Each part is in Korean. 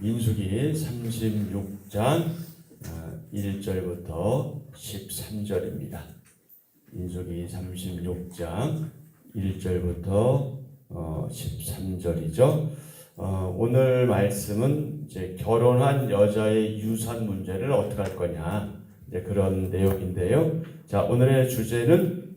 민수기 36장 1절부터 13절입니다. 민수기 36장 1절부터 13절이죠. 오늘 말씀은 이제 결혼한 여자의 유산 문제를 어떻게 할 거냐, 이제 그런 내용인데요. 자, 오늘의 주제는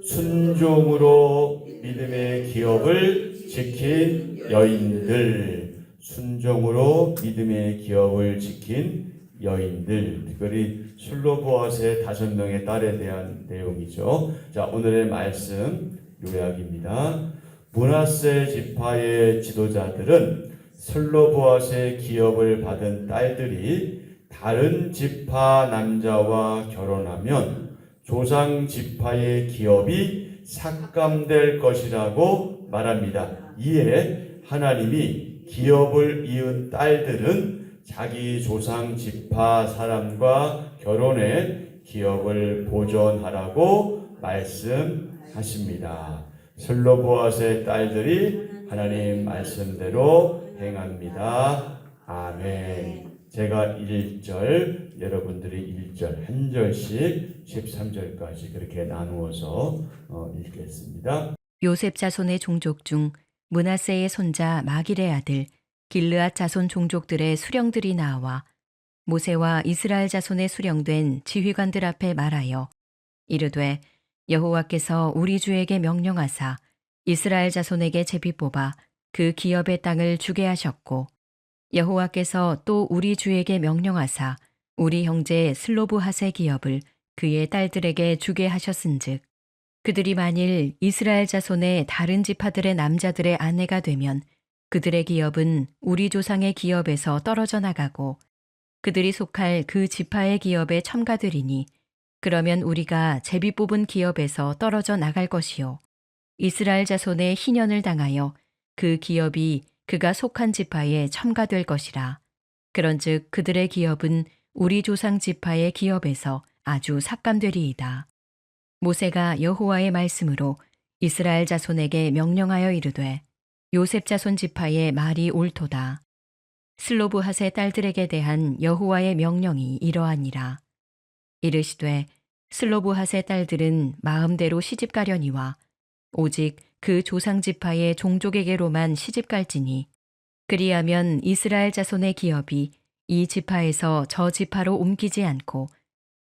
순종으로 믿음의 기업을 지킨 여인들. 순종으로 믿음의 기업을 지킨 여인들, 특별히 슬로보아스의 5명의 딸에 대한 내용이죠. 자, 오늘의 말씀 요약입니다. 므낫세 지파의 지도자들은 슬로보아스의 기업을 받은 딸들이 다른 지파 남자와 결혼하면 조상 지파의 기업이 삭감될 것이라고 말합니다. 이에 하나님이 기업을 이은 딸들은 자기 조상 지파 사람과 결혼해 기업을 보존하라고 말씀하십니다. 슬로보아스의 딸들이 하나님 말씀대로 행합니다. 아멘. 제가 1절, 여러분들이 1절, 한 절씩 13절까지 그렇게 나누어서 읽겠습니다. 요셉 자손의 종족 중 므낫세의 손자 마길의 아들 길르앗 자손 종족들의 수령들이 나와 모세와 이스라엘 자손의 수령된 지휘관들 앞에 말하여 이르되, 여호와께서 우리 주에게 명령하사 이스라엘 자손에게 제비 뽑아 그 기업의 땅을 주게 하셨고, 여호와께서 또 우리 주에게 명령하사 우리 형제 슬로브핫의 기업을 그의 딸들에게 주게 하셨은즉, 그들이 만일 이스라엘 자손의 다른 지파들의 남자들의 아내가 되면 그들의 기업은 우리 조상의 기업에서 떨어져 나가고 그들이 속할 그 지파의 기업에 첨가되리니, 그러면 우리가 제비 뽑은 기업에서 떨어져 나갈 것이요, 이스라엘 자손의 희년을 당하여 그 기업이 그가 속한 지파에 첨가될 것이라. 그런즉 그들의 기업은 우리 조상 지파의 기업에서 아주 삭감되리이다. 모세가 여호와의 말씀으로 이스라엘 자손에게 명령하여 이르되, 요셉 자손 지파의 말이 옳도다. 슬로브핫의 딸들에게 대한 여호와의 명령이 이러하니라. 이르시되, 슬로브핫의 딸들은 마음대로 시집가려니와 오직 그 조상 지파의 종족에게로만 시집갈지니, 그리하면 이스라엘 자손의 기업이 이 지파에서 저 지파로 옮기지 않고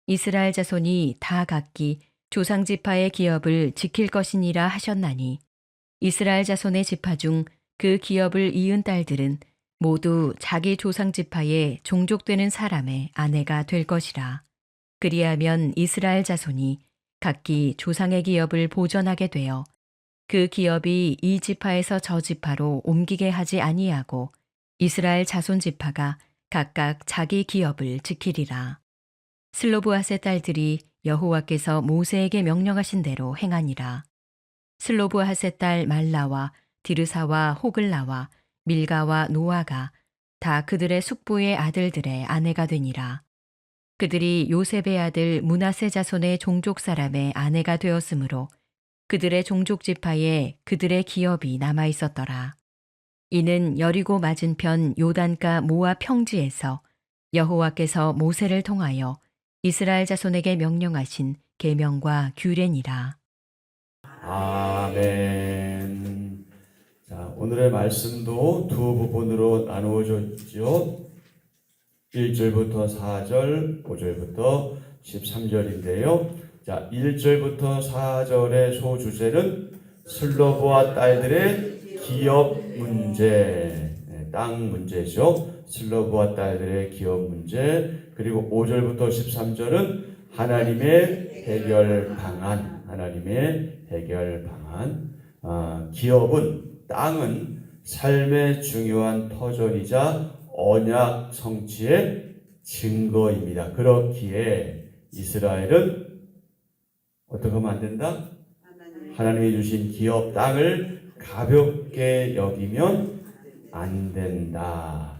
이스라엘 자손이 다 각기 조상 지파의 기업을 지킬 것이니라 하셨나니, 이스라엘 자손의 지파 중 그 기업을 이은 딸들은 모두 자기 조상 지파의 종족되는 사람의 아내가 될 것이라. 그리하면 이스라엘 자손이 각기 조상의 기업을 보전하게 되어 그 기업이 이 지파에서 저 지파로 옮기게 하지 아니하고 이스라엘 자손 지파가 각각 자기 기업을 지키리라. 슬로브핫의 딸들이 여호와께서 모세에게 명령하신 대로 행하니라. 슬로브핫의 딸 말라와 디르사와 호글라와 밀가와 노아가 다 그들의 숙부의 아들들의 아내가 되니라. 그들이 요셉의 아들 므낫세 자손의 종족 사람의 아내가 되었으므로 그들의 종족 지파에 그들의 기업이 남아 있었더라. 이는 여리고 맞은편 요단가 모압 평지에서 여호와께서 모세를 통하여 이스라엘 자손에게 명령하신 계명과 규례니라. 아멘. 자, 오늘의 말씀도 두 부분으로 나누어졌죠. 1절부터 4절, 5절부터 13절인데요. 자, 1절부터 4절의 소주제는 슬로보아 딸들의 기업 문제, 땅 문제죠. 슬로보아 딸들의 기업 문제. 그리고 5절부터 13절은 하나님의 해결 방안, 하나님의 해결 방안. 기업은, 땅은 삶의 중요한 터전이자 언약 성취의 증거입니다. 그렇기에 이스라엘은 어떻게 하면 안 된다? 하나님이 주신 기업 땅을 가볍게 여기면 안 된다.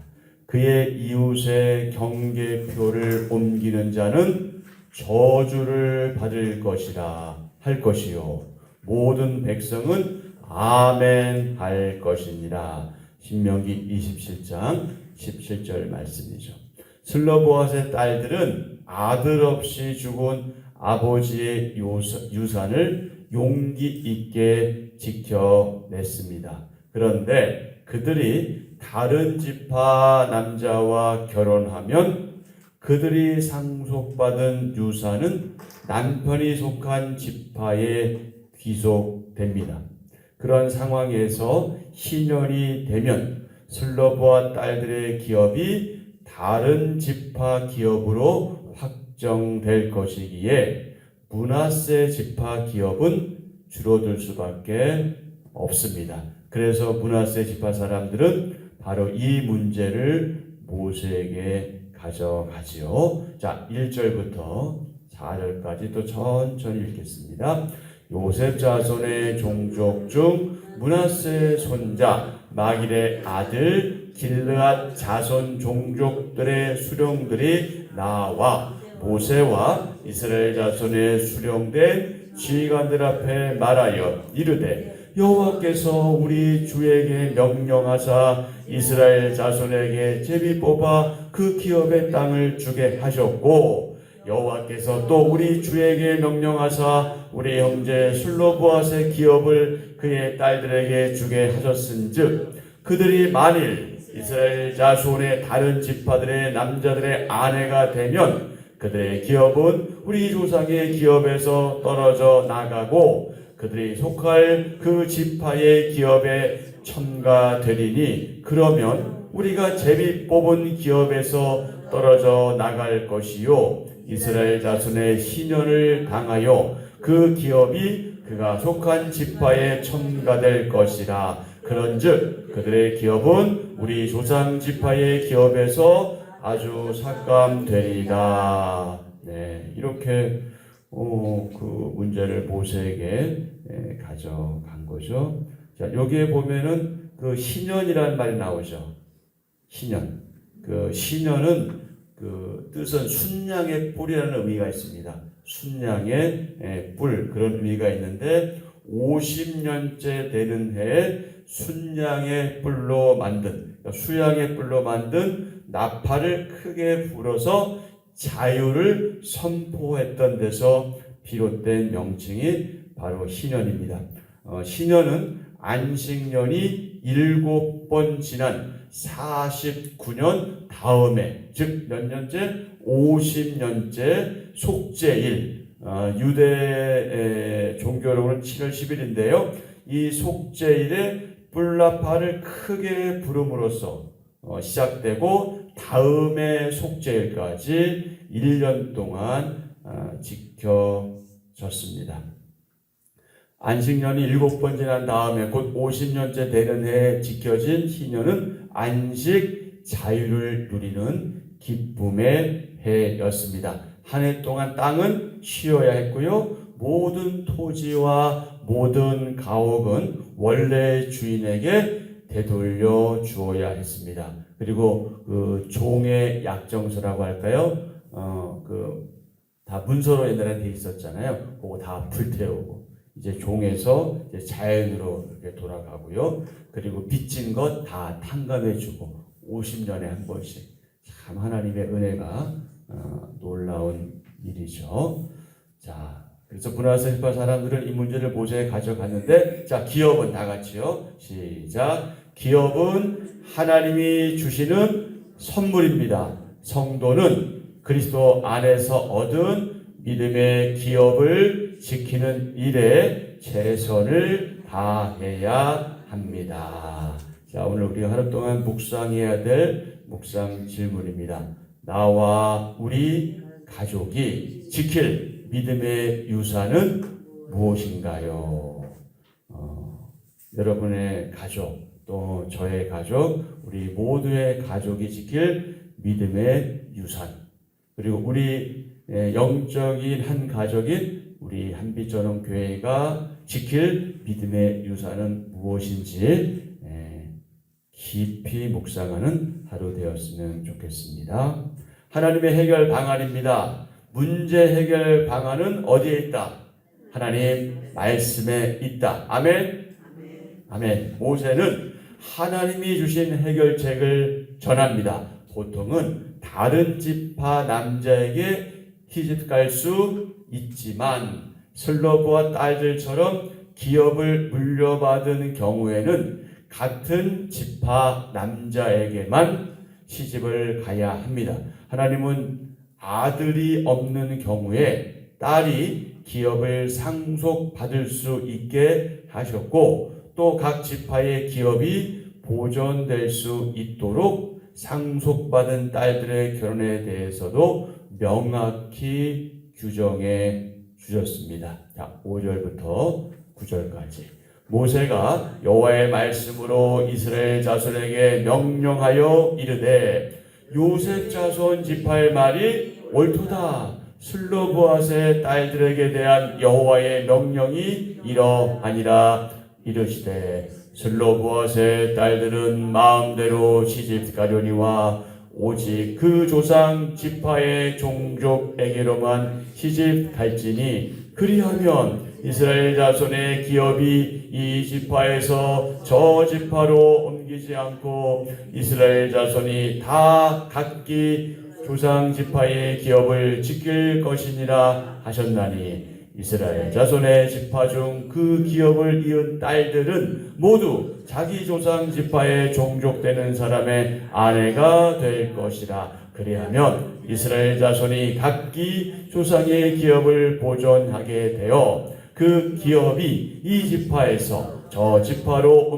그의 이웃의 경계표를 옮기는 자는 저주를 받을 것이라 할 것이요, 모든 백성은 아멘 할 것이니라. 신명기 27장 17절 말씀이죠. 슬로보아스의 딸들은 아들 없이 죽은 아버지의 유산을 용기 있게 지켜냈습니다. 그런데 그들이 다른 지파 남자와 결혼하면 그들이 상속받은 유산은 남편이 속한 지파에 귀속됩니다. 그런 상황에서 희년이 되면 슬로보아 딸들의 기업이 다른 지파 기업으로 확정될 것이기에 므낫세 지파 기업은 줄어들 수밖에 없습니다. 그래서 므낫세 지파 사람들은 바로 이 문제를 모세에게 가져가지요. 자, 1절부터 4절까지 또 천천히 읽겠습니다. 요셉 자손의 종족 중 므낫세 손자 마길의 아들 길르앗 자손 종족들의 수령들이 나와 모세와 이스라엘 자손의 수령된 지휘관들 앞에 말하여 이르되 여호와께서 우리 주에게 명령하사 이스라엘 자손에게 제비 뽑아 그 기업의 땅을 주게 하셨고 여호와께서 또 우리 주에게 명령하사 우리 형제 슬로보아스의 기업을 그의 딸들에게 주게 하셨은즉 그들이 만일 이스라엘 자손의 다른 지파들의 남자들의 아내가 되면 그들의 기업은 우리 조상의 기업에서 떨어져 나가고 그들이 속할 그 지파의 기업에 첨가되리니 그러면 우리가 제비 뽑은 기업에서 떨어져 나갈 것이요 이스라엘 자손의 희년을 당하여 그 기업이 그가 속한 지파에 첨가될 것이라. 그런즉 그들의 기업은 우리 조상 지파의 기업에서 아주 삭감되리라. 네, 이렇게 그 문제를 모세에게 가져간 거죠. 자, 여기에 보면은 그 희년이라는 말이 나오죠. 희년. 그 희년은 그 뜻은 순양의 뿔이라는 의미가 있습니다. 순양의 뿔, 그런 의미가 있는데 50년째 되는 해에 순양의 뿔로 만든, 수양의 뿔로 만든 나팔을 크게 불어서 자유를 선포했던 데서 비롯된 명칭이 바로 희년입니다. 희년은 안식년이 7번 지난 49년 다음에, 즉 몇 년째? 50년째 속죄일, 유대 종교로는 7월 10일인데요. 이 속죄일에 뿔나팔을 크게 부름으로써 시작되고 다음에 속죄일까지 1년 동안 지켜졌습니다. 안식년이 7번 지난 다음에 곧 50년째 되는 해에 지켜진 희년은 안식 자유를 누리는 기쁨의 해였습니다. 한 해 동안 땅은 쉬어야 했고요. 모든 토지와 모든 가옥은 원래 주인에게 되돌려 주어야 했습니다. 그리고 그 종의 약정서라고 할까요? 다 문서로 옛날에 돼 있었잖아요. 그거 다 불태우고 이제 종에서 이제 자연으로 이렇게 돌아가고요. 그리고 빚진 것 다 탕감해주고 50년에 한 번씩. 참 하나님의 은혜가 놀라운 일이죠. 자, 그래서 므낫세 지파 사람들은 이 문제를 모세에 가져갔는데, 자, 기업은 다 같이요. 시작. 기업은 하나님이 주시는 선물입니다. 성도는 그리스도 안에서 얻은 믿음의 기업을 지키는 일에 최선을 다해야 합니다. 자, 오늘 우리가 하루 동안 묵상해야 될 묵상 질문입니다. 나와 우리 가족이 지킬 믿음의 유산은 무엇인가요? 여러분의 가족, 또 저의 가족, 우리 모두의 가족이 지킬 믿음의 유산, 그리고 우리 영적인 한 가족인 우리 한빛전원교회가 지킬 믿음의 유산은 무엇인지 깊이 묵상하는 하루 되었으면 좋겠습니다. 하나님의 해결 방안입니다. 문제 해결 방안은 어디에 있다? 하나님 말씀에 있다. 아멘. 아멘. 모세는 하나님이 주신 해결책을 전합니다. 보통은 다른 지파 남자에게 시집갈 수 있지만 슬로브와 딸들처럼 기업을 물려받은 경우에는 같은 지파 남자에게만 시집을 가야 합니다. 하나님은 아들이 없는 경우에 딸이 기업을 상속받을 수 있게 하셨고, 또 각 지파의 기업이 보존될 수 있도록 상속받은 딸들의 결혼에 대해서도 명확히 규정해 주셨습니다. 자, 5절부터 9절까지. 모세가 여호와의 말씀으로 이스라엘 자손에게 명령하여 이르되 요셉 자손 지파의 말이 옳도다. 슬로브앗의 딸들에게 대한 여호와의 명령이 이러하니라. 이르시되 슬로브앗의 딸들은 마음대로 시집가려니와 오직 그 조상 지파의 종족에게로만 시집갈지니, 그리하면 이스라엘 자손의 기업이 이 지파에서 저 지파로 옮기지 않고 이스라엘 자손이 다 각기 조상 지파의 기업을 지킬 것이니라 하셨나니, 이스라엘 자손의 지파 중 그 기업을 이은 딸들은 모두 자기 조상 지파의 종족되는 사람의 아내가 될 것이라. 그리하면 이스라엘 자손이 각기 조상의 기업을 보존하게 되어 그 기업이 이 지파에서 저 지파로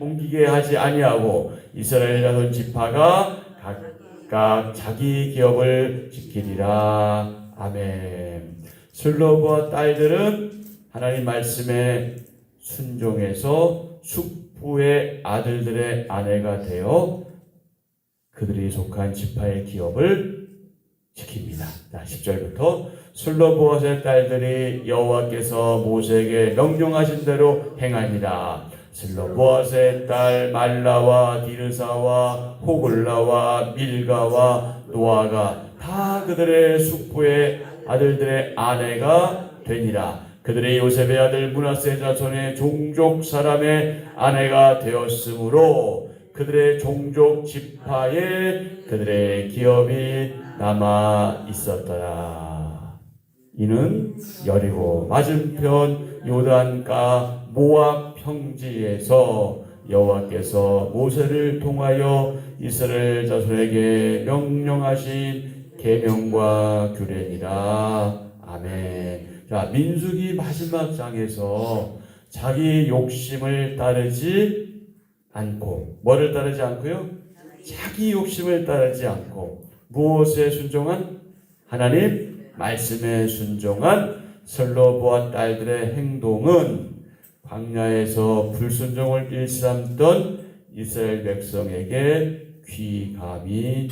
옮기게 하지 아니하고 이스라엘 자손 지파가 각각 자기 기업을 지키리라. 아멘. 슬로브와 딸들은 하나님 말씀에 순종해서 숙부의 아들들의 아내가 되어 그들이 속한 지파의 기업을 지킵니다. 자, 10절부터 슬로브앗의 딸들이 여호와께서 모세에게 명령하신 대로 행하니라. 슬로브앗의 딸 말라와 디르사와 호글라와 밀가와 노아가 다 그들의 숙부의 아들들의 아내가 되니라. 그들이 요셉의 아들 므낫세 자손의 종족 사람의 아내가 되었으므로 그들의 종족 지파에 그들의 기업이 남아 있었더라. 이는 여리고 맞은편 요단가 모압 평지에서 여호와께서 모세를 통하여 이스라엘 자손에게 명령하신 계명과 규례니라. 아멘. 자, 민수기 마지막 장에서 자기 욕심을 따르지 않고, 뭐를 따르지 않고요? 자기 욕심을 따르지 않고 무엇에 순종한? 하나님 말씀에 순종한 슬로브와 딸들의 행동은 광야에서 불순종을 일삼던 이스라엘 백성에게 귀감이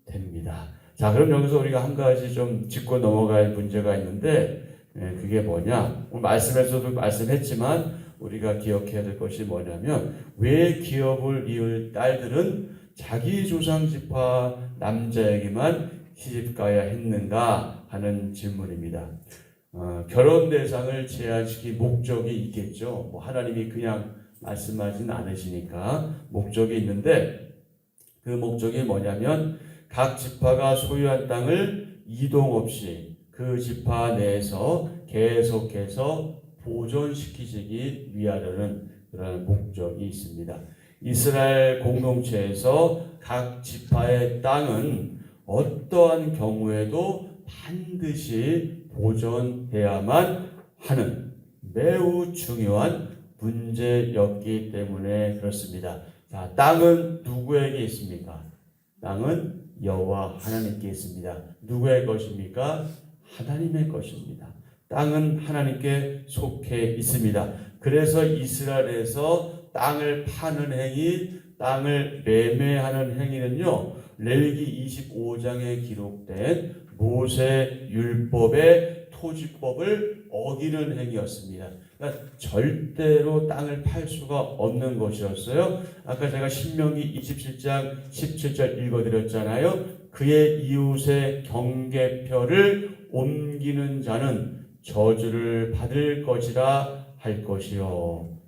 됩니다. 자, 그럼 여기서 우리가 한 가지 좀 짚고 넘어갈 문제가 있는데, 그게 뭐냐? 오늘 말씀에서도 말씀했지만 우리가 기억해야 될 것이 뭐냐면, 왜 기업을 이을 딸들은 자기 조상 지파 남자에게만 시집가야 했는가 하는 질문입니다. 결혼 대상을 제한시킨 목적이 있겠죠. 뭐 하나님이 그냥 말씀하진 않으시니까 목적이 있는데, 그 목적이 뭐냐면 각 지파가 소유한 땅을 이동 없이 그 지파 내에서 계속해서 보존시키시기 위하려는 그런 목적이 있습니다. 이스라엘 공동체에서 각 지파의 땅은 어떠한 경우에도 반드시 보존해야만 하는 매우 중요한 문제였기 때문에 그렇습니다. 자, 땅은 누구에게 있습니까? 땅은 여호와 하나님께 있습니다. 누구의 것입니까? 하나님의 것입니다. 땅은 하나님께 속해 있습니다. 그래서 이스라엘에서 땅을 파는 행위, 땅을 매매하는 행위는요, 레위기 25장에 기록된 모세 율법의 토지법을 어기는 행위였습니다. 그러니까 절대로 땅을 팔 수가 없는 것이었어요. 아까 제가 신명기 27장 17절 읽어드렸잖아요. 그의 이웃의 경계표를 옮기는 자는 저주를 받을 것이라 할 것이요.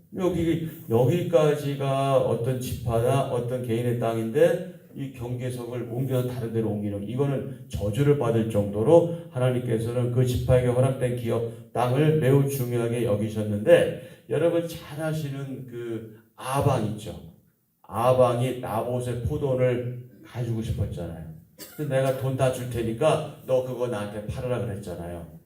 여기까지가 어떤 지파나 어떤 개인의 땅인데, 이 경계석을 옮겨서 다른 데로 옮기는, 이거는 저주를 받을 정도로 하나님께서는 그 지파에게 허락된 기업 땅을 매우 중요하게 여기셨는데, 여러분 잘 아시는 그 아방 있죠. 아방이 나봇의 포도원을 가지고 싶었잖아요. 근데 내가 돈 다 줄 테니까 너 그거 나한테 팔으라 그랬잖아요.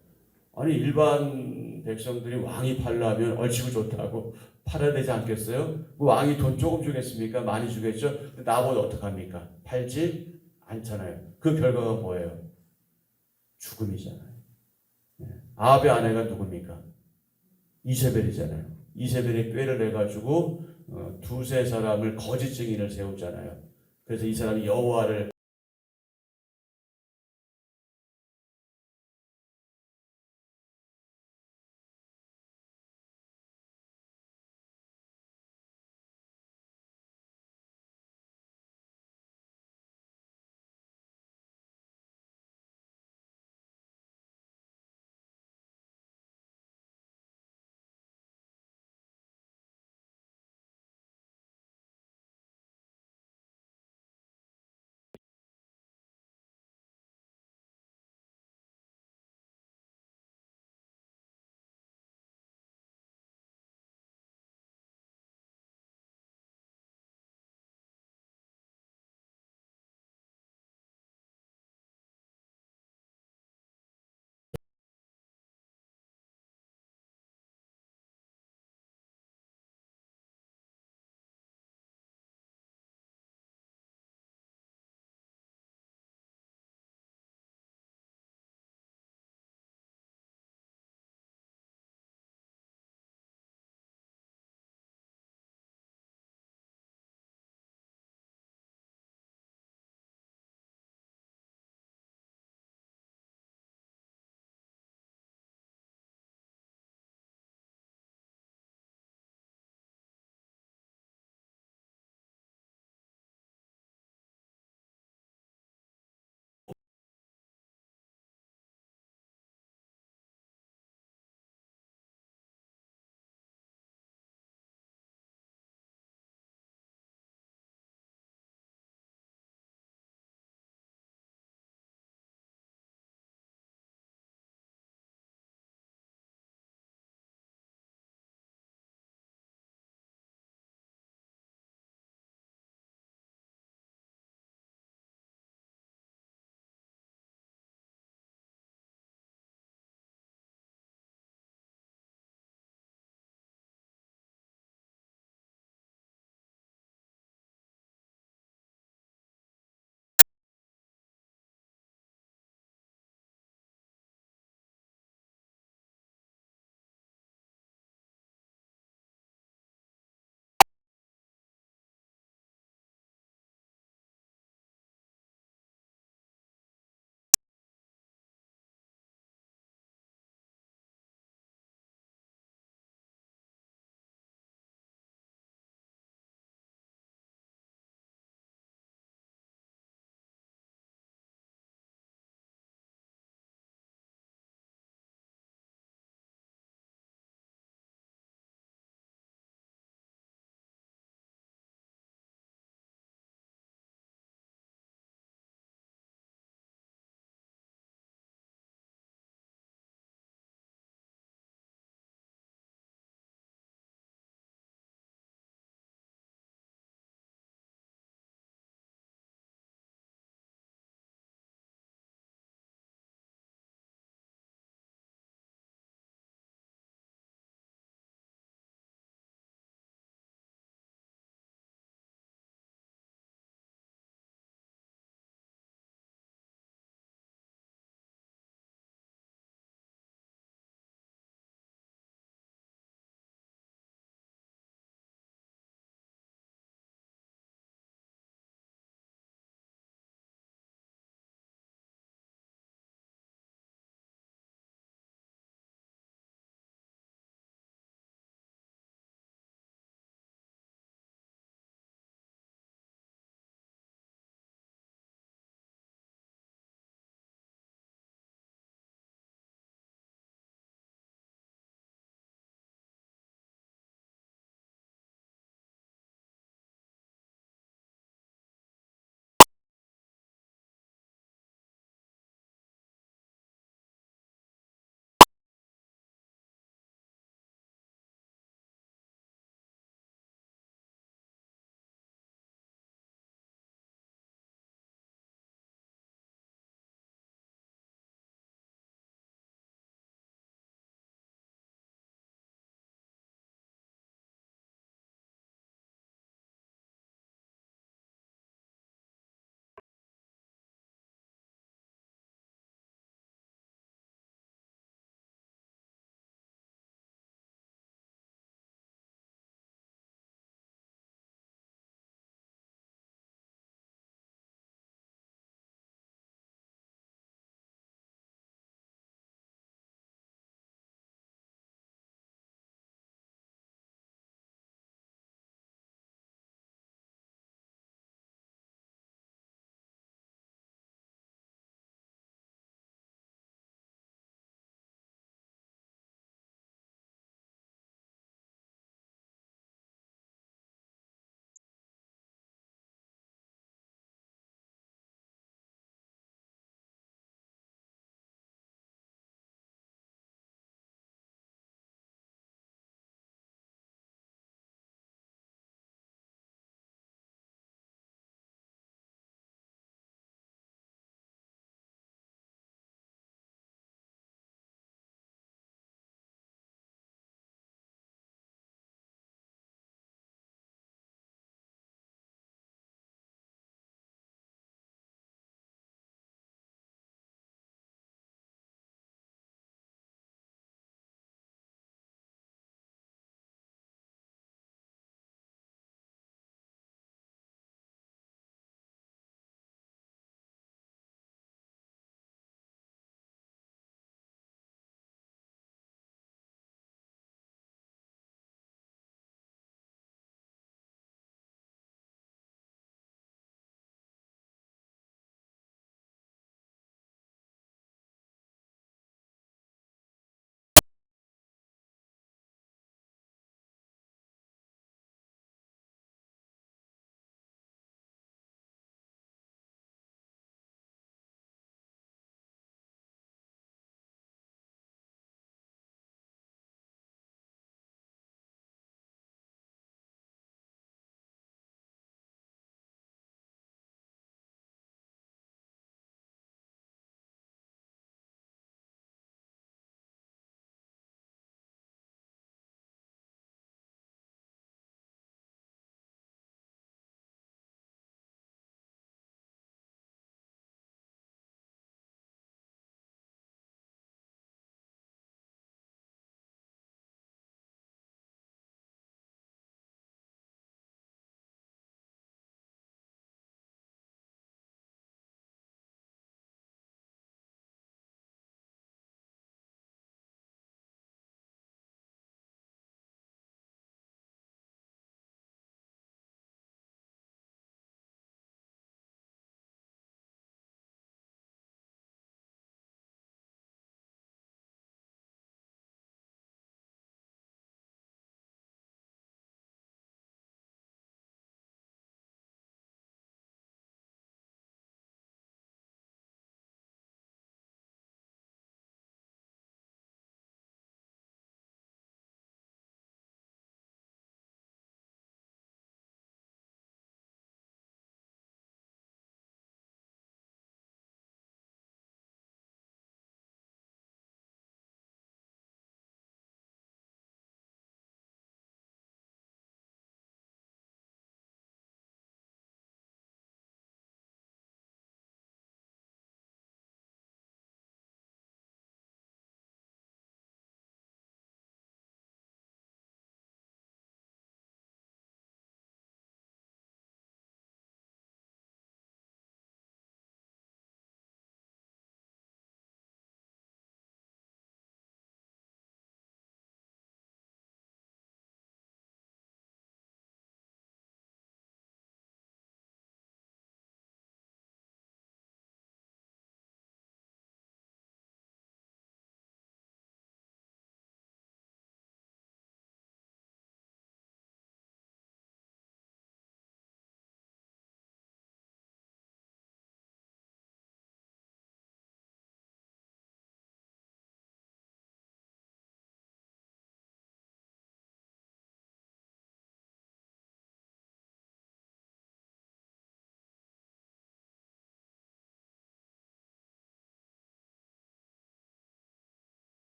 아니 일반 백성들이 왕이 팔려면 얼씨구 좋다고 팔아야 되지 않겠어요? 그 왕이 돈 조금 주겠습니까? 많이 주겠죠? 나보다 어떡합니까? 팔지 않잖아요. 그 결과가 뭐예요? 죽음이잖아요. 아합의 아내가 누굽니까? 이세벨이잖아요. 이세벨이 꾀를 내가지고 두세 사람을 거짓 증인을 세우잖아요. 그래서 이 사람이 여호와를